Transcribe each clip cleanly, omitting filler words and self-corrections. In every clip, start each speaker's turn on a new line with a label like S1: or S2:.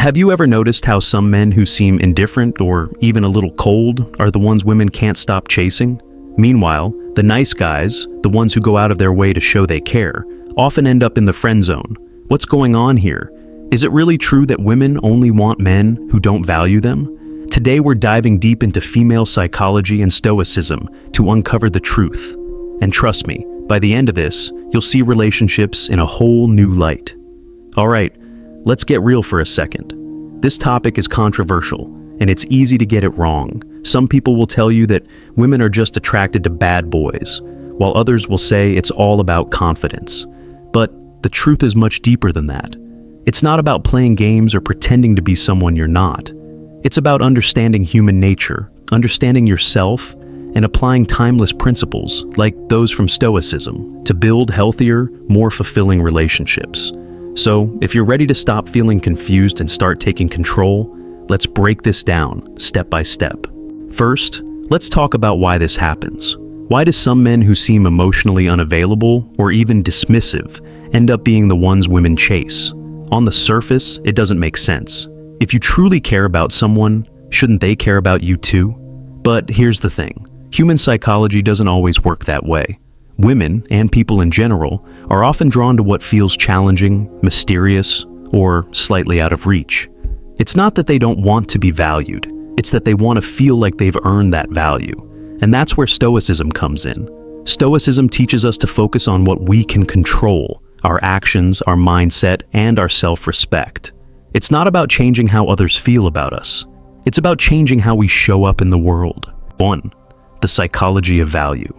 S1: Have you ever noticed how some men who seem indifferent or even a little cold are the ones women can't stop chasing? Meanwhile, the nice guys, the ones who go out of their way to show they care, often end up in the friend zone. What's going on here? Is it really true that women only want men who don't value them? Today we're diving deep into female psychology and stoicism to uncover the truth. And trust me, by the end of this, you'll see relationships in a whole new light. Alright, let's get real for a second. This topic is controversial, and it's easy to get it wrong. Some people will tell you that women are just attracted to bad boys, while others will say it's all about confidence. But the truth is much deeper than that. It's not about playing games or pretending to be someone you're not. It's about understanding human nature, understanding yourself, and applying timeless principles, like those from Stoicism, to build healthier, more fulfilling relationships. So, if you're ready to stop feeling confused and start taking control, let's break this down, step by step. First, let's talk about why this happens. Why do some men who seem emotionally unavailable or even dismissive end up being the ones women chase? On the surface, it doesn't make sense. If you truly care about someone, shouldn't they care about you too? But here's the thing. Human psychology doesn't always work that way. Women, and people in general, are often drawn to what feels challenging, mysterious, or slightly out of reach. It's not that they don't want to be valued. It's that they want to feel like they've earned that value. And that's where Stoicism comes in. Stoicism teaches us to focus on what we can control, our actions, our mindset, and our self-respect. It's not about changing how others feel about us. It's about changing how we show up in the world. 1. The psychology of value.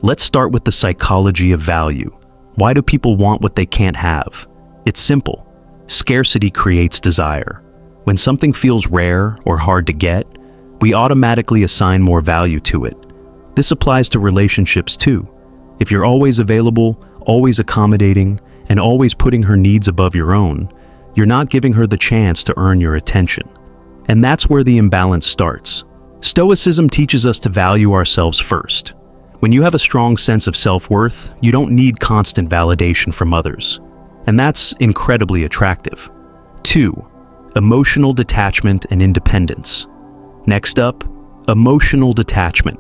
S1: Let's start with the psychology of value. Why do people want what they can't have? It's simple. Scarcity creates desire. When something feels rare or hard to get, we automatically assign more value to it. This applies to relationships too. If you're always available, always accommodating, and always putting her needs above your own, you're not giving her the chance to earn your attention. And that's where the imbalance starts. Stoicism teaches us to value ourselves first. When you have a strong sense of self-worth, you don't need constant validation from others. And that's incredibly attractive. 2. Emotional detachment and independence. Next up, emotional detachment.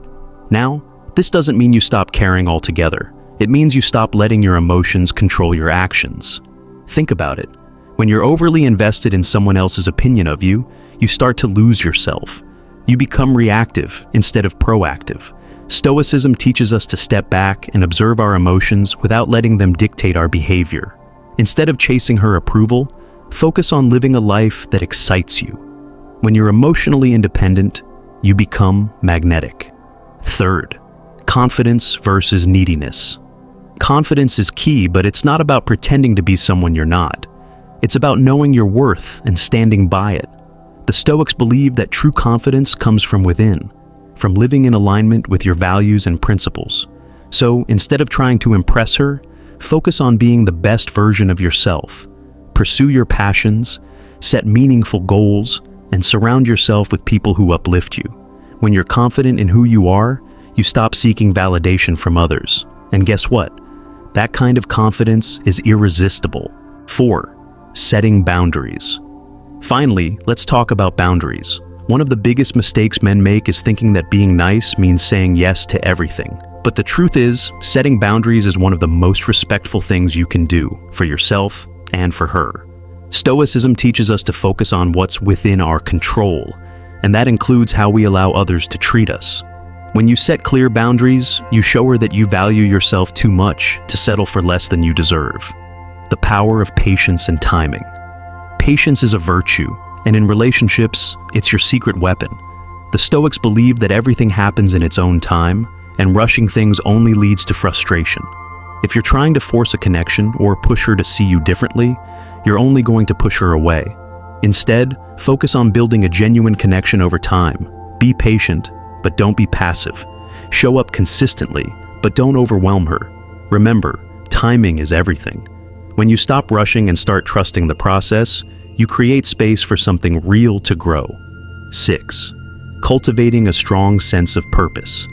S1: Now, this doesn't mean you stop caring altogether. It means you stop letting your emotions control your actions. Think about it. When you're overly invested in someone else's opinion of you, you start to lose yourself. You become reactive instead of proactive. Stoicism teaches us to step back and observe our emotions without letting them dictate our behavior. Instead of chasing her approval, focus on living a life that excites you. When you're emotionally independent, you become magnetic. 3. Confidence versus neediness. Confidence is key, but it's not about pretending to be someone you're not. It's about knowing your worth and standing by it. The Stoics believe that true confidence comes from within, from living in alignment with your values and principles. So, instead of trying to impress her, focus on being the best version of yourself. Pursue your passions, set meaningful goals, and surround yourself with people who uplift you. When you're confident in who you are, you stop seeking validation from others. And guess what? That kind of confidence is irresistible. 4. Setting boundaries. Finally, let's talk about boundaries. One of the biggest mistakes men make is thinking that being nice means saying yes to everything. But the truth is, setting boundaries is one of the most respectful things you can do for yourself and for her. Stoicism teaches us to focus on what's within our control, and that includes how we allow others to treat us. When you set clear boundaries, you show her that you value yourself too much to settle for less than you deserve. The power of patience and timing. Patience is a virtue, and in relationships, it's your secret weapon. The Stoics believe that everything happens in its own time, and rushing things only leads to frustration. If you're trying to force a connection or push her to see you differently, you're only going to push her away. Instead, focus on building a genuine connection over time. Be patient, but don't be passive. Show up consistently, but don't overwhelm her. Remember, timing is everything. When you stop rushing and start trusting the process, you create space for something real to grow. 6. Cultivating a strong sense of purpose.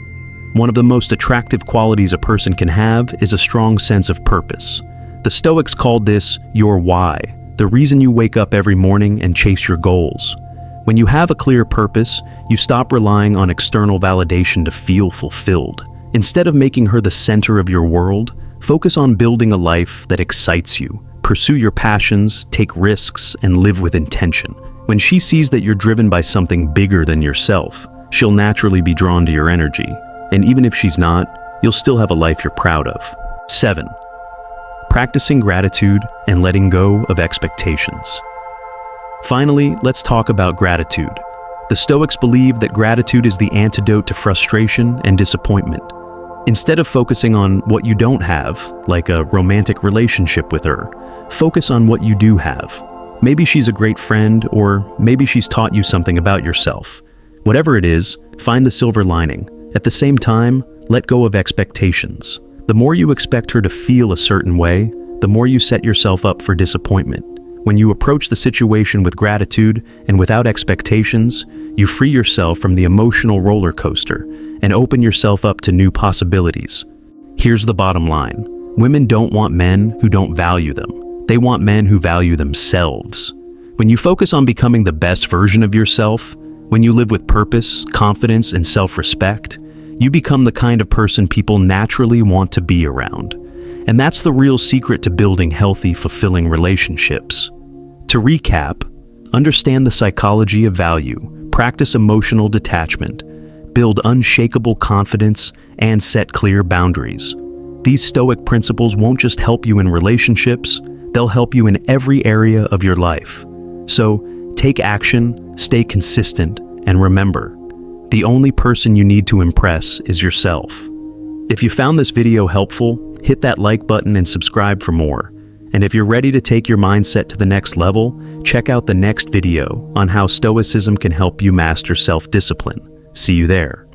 S1: One of the most attractive qualities a person can have is a strong sense of purpose. The Stoics called this your why, the reason you wake up every morning and chase your goals. When you have a clear purpose, you stop relying on external validation to feel fulfilled. Instead of making her the center of your world, focus on building a life that excites you. Pursue your passions, take risks, and live with intention. When she sees that you're driven by something bigger than yourself, she'll naturally be drawn to your energy. And even if she's not, you'll still have a life you're proud of. 7. Practicing gratitude and letting go of expectations. Finally, let's talk about gratitude. The Stoics believe that gratitude is the antidote to frustration and disappointment. Instead of focusing on what you don't have, like a romantic relationship with her, focus on what you do have. Maybe she's a great friend, or maybe she's taught you something about yourself. Whatever it is, find the silver lining. At the same time, let go of expectations. The more you expect her to feel a certain way, the more you set yourself up for disappointment. When you approach the situation with gratitude and without expectations, you free yourself from the emotional roller coaster and open yourself up to new possibilities. Here's the bottom line. Women don't want men who don't value them. They want men who value themselves. When you focus on becoming the best version of yourself, when you live with purpose, confidence, and self-respect, you become the kind of person people naturally want to be around. And that's the real secret to building healthy, fulfilling relationships. To recap, understand the psychology of value, practice emotional detachment, build unshakable confidence, and set clear boundaries. These Stoic principles won't just help you in relationships, they'll help you in every area of your life. So, take action, stay consistent, and remember, the only person you need to impress is yourself. If you found this video helpful, hit that like button and subscribe for more. And if you're ready to take your mindset to the next level, check out the next video on how Stoicism can help you master self-discipline. See you there.